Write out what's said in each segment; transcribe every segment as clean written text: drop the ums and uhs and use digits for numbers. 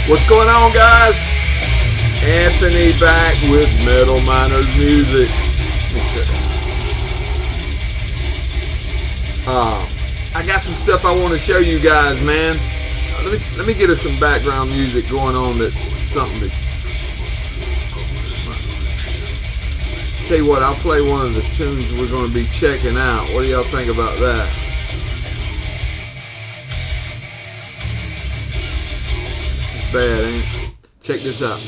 What's going on, guys? Anthony back with Metal Miners Music. I got some stuff I want to show you guys, man. Let me get us some background music going on. That's something that. Tell you what, I'll play one of the tunes we're going to be checking out. What do y'all think about that? It's bad, ain't it? Check this out.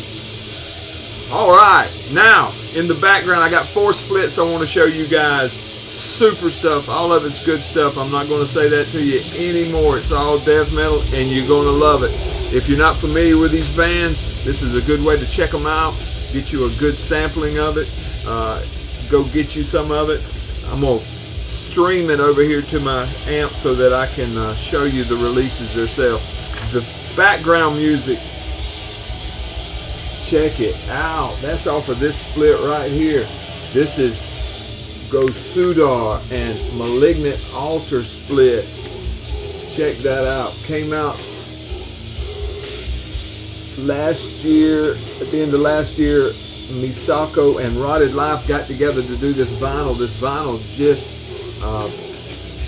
Alright, now, in the background, I got 4 splits I want to show you guys. Super stuff. All of it's good stuff. I'm not going to say that to you anymore. It's all death metal, and you're going to love it. If you're not familiar with these bands, this is a good way to check them out. Get you a good sampling of it. Go get you some of it. I'm going to stream it over here to my amp so that I can show you the releases themselves. The background music, check it out. That's off of this split right here. This is Gosudar and Malignant Altar split. Check that out. Came out last year, at the end of last year. Misako and Rotted Life got together to do this vinyl. This vinyl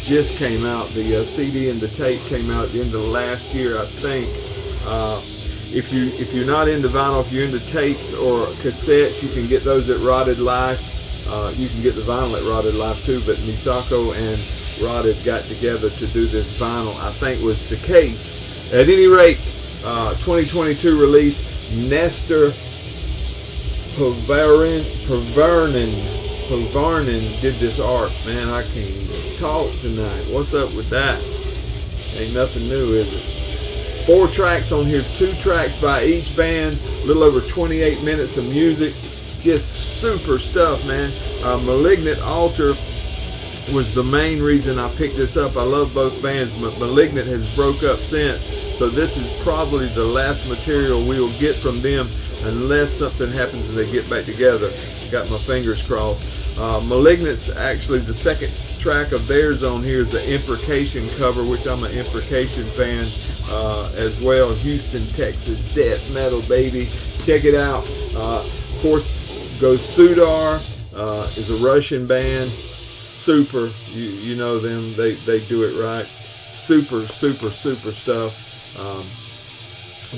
just came out. The CD and the tape came out at the end of last year, I think. If you're not into vinyl, if you're into tapes or cassettes, you can get those at Rotted Life. You can get the vinyl at Rotted Life too. But Misako and Rotted got together to do this vinyl, I think was the case. At any rate, 2022 release, Nestor Pervernin did this art. Man, I can't even talk tonight. What's up with that? Ain't nothing new, is it? 4 tracks on here, 2 tracks by each band, a little over 28 minutes of music. Just super stuff, man. Malignant Altar was the main reason I picked this up. I love both bands, but Malignant has broke up since, so this is probably the last material we will get from them unless something happens and they get back together. Got my fingers crossed. Malignant's actually the second track of theirs on here is the Imprecation cover, which I'm an Imprecation fan as well. Houston, Texas, death metal, baby. Check it out. Of course, Gosudar is a Russian band. Super, you know them. They do it right. Super stuff.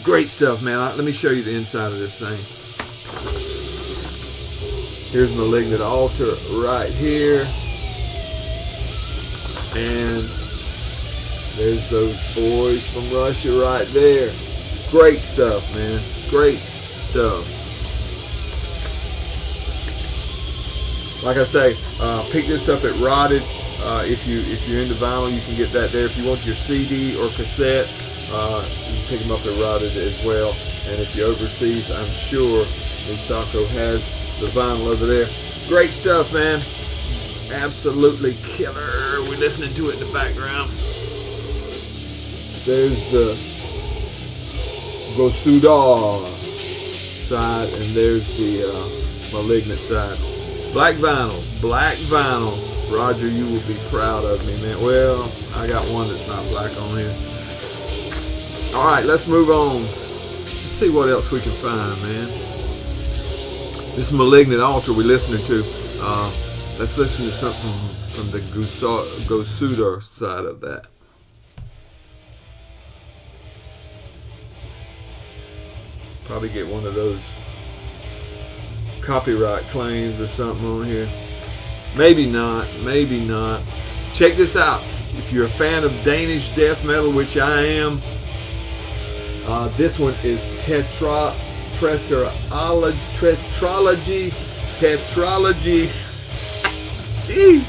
Great stuff, man. Let me show you the inside of this thing. Here's Malignant Altar right here. And there's those boys from Russia right there. Great stuff, man. Great stuff. Like I say, pick this up at Rotted. If you're into vinyl, you can get that there. If you want your CD or cassette, you can pick them up at Rotted as well. And if you're overseas, I'm sure Misako has the vinyl over there. Great stuff, man. Absolutely killer. We're listening to it in the background. There's the Gosudar side, and there's the Malignant side. Black vinyl. Roger, you will be proud of me, man. Well, I got one that's not black on here. Alright, let's move on. Let's see what else we can find, man. This Malignant Altar we're listening to. Let's listen to something from the Gosudar side of that. Probably get one of those copyright claims or something on here. Maybe not. Check this out. If you're a fan of Danish death metal, which I am, this one is Tetralogy. Jeez,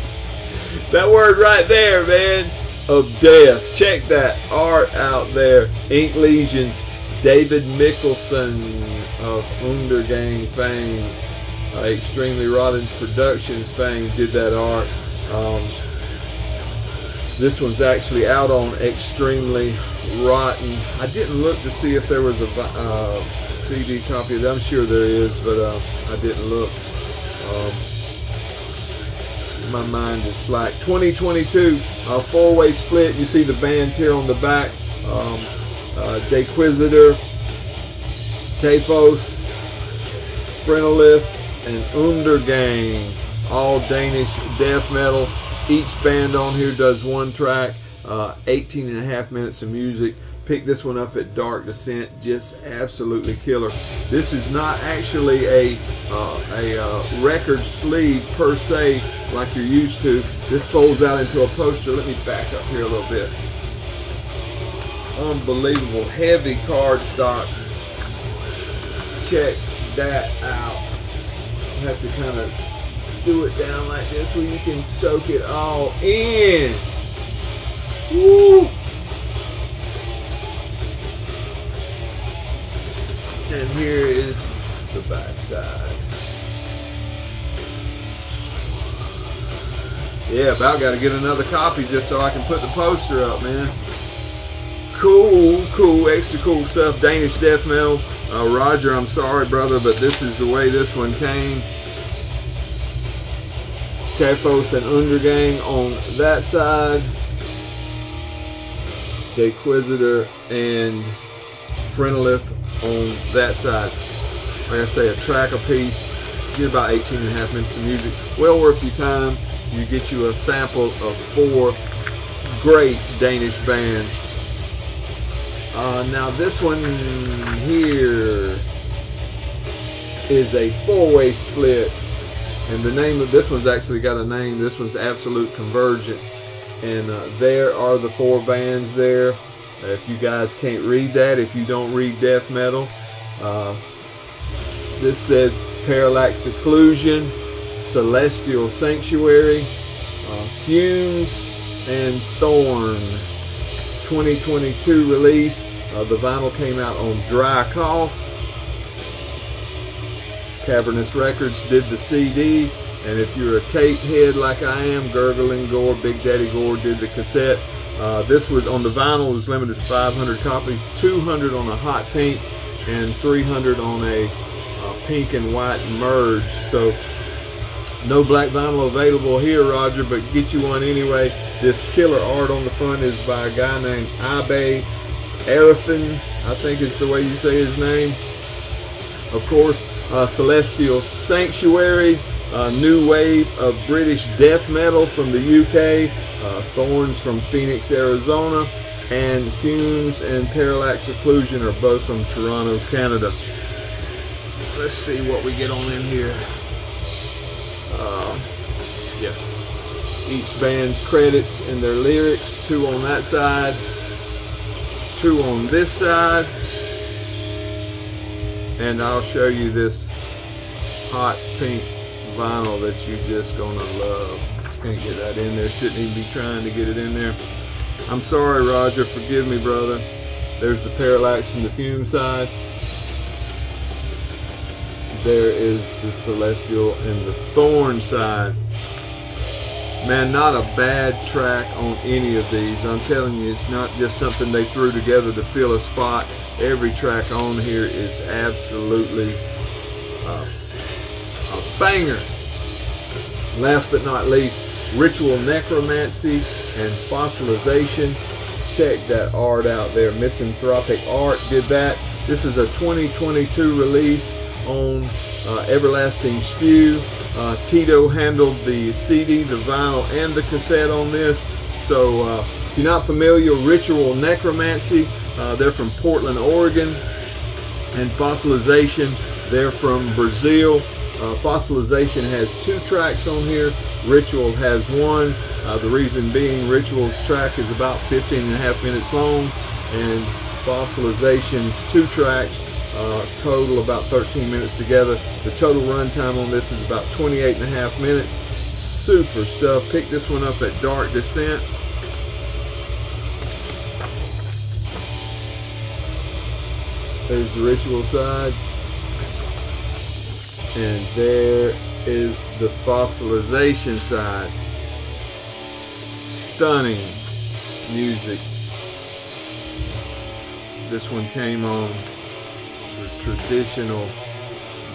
that word right there, man, of death. Check that art out there. Ink Legions, David Mikkelsen of Undergang fame, Extremely Rotten Productions fame did that art. This one's actually out on Extremely Rotten. I didn't look to see if there was a CD copy of it. I'm sure there is, but I didn't look. My mind is slack. 2022, 4-way split. You see the bands here on the back. Deiquisitor, Taphos, Phrenelith, and Undergang, all Danish death metal. Each band on here does one track, 18.5 minutes of music. Pick this one up at Dark Descent, just absolutely killer. This is not actually a record sleeve per se like you're used to. This folds out into a poster. Let me back up here a little bit. Unbelievable, heavy cardstock. Check that out. You have to kind of do it down like this where you can soak it all in. Woo! And here is the back side. Yeah, about got to get another copy just so I can put the poster up, man. Cool, cool, extra cool stuff. Danish death metal. Roger, I'm sorry, brother, but this is the way this one came. Taphos and Undergang on that side. Deiquisitor and Phrenelith on that side. Like I say, a track a piece. Get about 18.5 minutes of music. Well worth your time. You get you a sample of 4 great Danish bands. Now this one here is a 4-way split, and the name of this one's actually got a name. This one's Absolute Convergence, and there are the 4 bands there. If you guys can't read that, if you don't read death metal, this says Perilaxe, Occlusion, Celestial Sanctuary, Fumes, and Thorn. 2022 release. The vinyl came out on Dry Cough. Cavernous Records did the CD, and if you're a tape head like I am, Gurgling Gore, Big Daddy Gore did the cassette. This was on the vinyl, was limited to 500 copies, 200 on a hot pink, and 300 on a pink and white merge. So no black vinyl available here, Roger, but get you one anyway. This killer art on the front is by a guy named Abe Arathan, I think is the way you say his name. Of course, Celestial Sanctuary, new wave of British death metal from the UK, Thorns from Phoenix, Arizona, and Fumes and Perilaxe Occlusion are both from Toronto, Canada. Let's see what we get on in here. Yeah. Each band's credits and their lyrics, 2 on that side, 2 on this side, and I'll show you this hot pink vinyl that you're just gonna love. Can't get that in there, shouldn't even be trying to get it in there. I'm sorry, Roger, forgive me, brother. There's the Perilaxe and the Fume side. There is the Celestial and the Thorn side. Man, not a bad track on any of these. I'm telling you, it's not just something they threw together to fill a spot. Every track on here is absolutely a banger. Last but not least, Ritual Necromancy and Fossilization. Check that art out there. Misanthropic Art did that. This is a 2022 release on Everlasting Spew. Tito handled the CD, the vinyl, and the cassette on this. So if you're not familiar, Ritual Necromancy, they're from Portland, Oregon. And Fossilization, they're from Brazil. Fossilization has 2 tracks on here. Ritual has 1. The reason being, Ritual's track is about 15.5 minutes long, and Fossilization's 2 tracks total about 13 minutes together. The total runtime on this is about 28.5 minutes. Super stuff. Pick this one up at Dark Descent. There's the Ritual side, and there is the Fossilization side. Stunning music. This one came on the traditional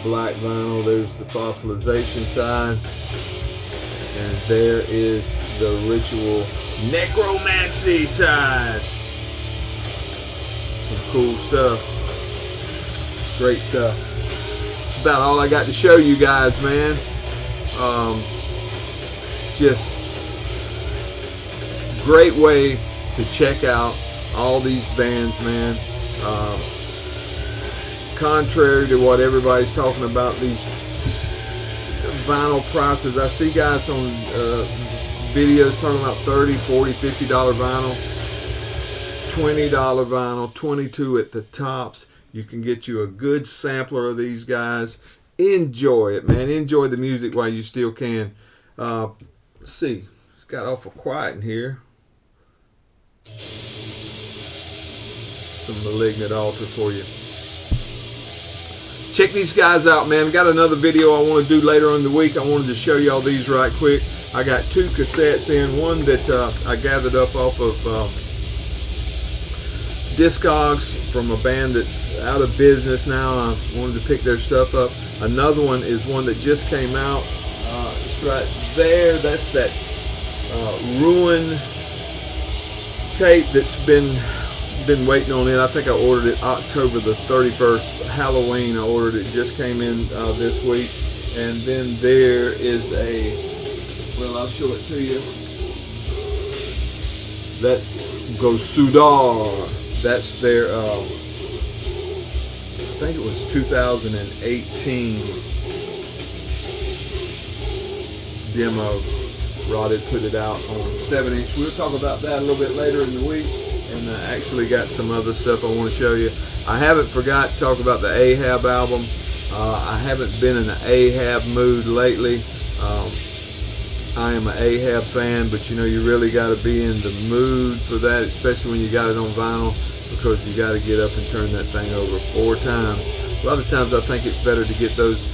black vinyl. There's the Fossilization side, and there is the Ritual Necromancy side. Some cool stuff. Great stuff. That's about all I got to show you guys, man. Just great way to check out all these bands, man. Contrary to what everybody's talking about, these vinyl prices, I see guys on videos talking about $30, $40, $50 vinyl, $20 vinyl, $22 at the tops. You can get you a good sampler of these guys. Enjoy it, man. Enjoy the music while you still can. Let's see, it's got awful quiet in here. Some Malignant altar for you. Check these guys out, man. Got another video I want to do later in the week. I wanted to show y'all these right quick. I got 2 cassettes in. One that I gathered up off of Discogs from a band that's out of business now. I wanted to pick their stuff up. Another one is one that just came out. It's right there. That's that Ruin tape that's been waiting on it. I think I ordered it October the 31st, Halloween. I ordered it. Just came in this week. And then there is a, well, I'll show it to you. That's Gosudar. That's their I think it was 2018 demo. Rod put it out on 7-inch. We'll talk about that a little bit later in the week. And I actually got some other stuff I want to show you. I haven't forgot to talk about the Ahab album. I haven't been in an Ahab mood lately. I am an Ahab fan, but you know, you really got to be in the mood for that, especially when you got it on vinyl, because you got to get up and turn that thing over 4 times. A lot of times I think it's better to get those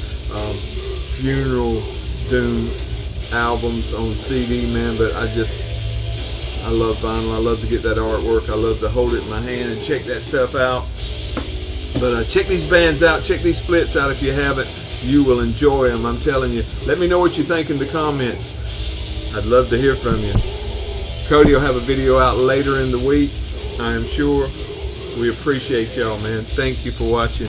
Funeral Doom albums on CD, man, but I love vinyl. I love to get that artwork. I love to hold it in my hand and check that stuff out. But check these bands out. Check these splits out if you haven't. You will enjoy them, I'm telling you. Let me know what you think in the comments. I'd love to hear from you. Cody will have a video out later in the week, I am sure. We appreciate y'all, man. Thank you for watching.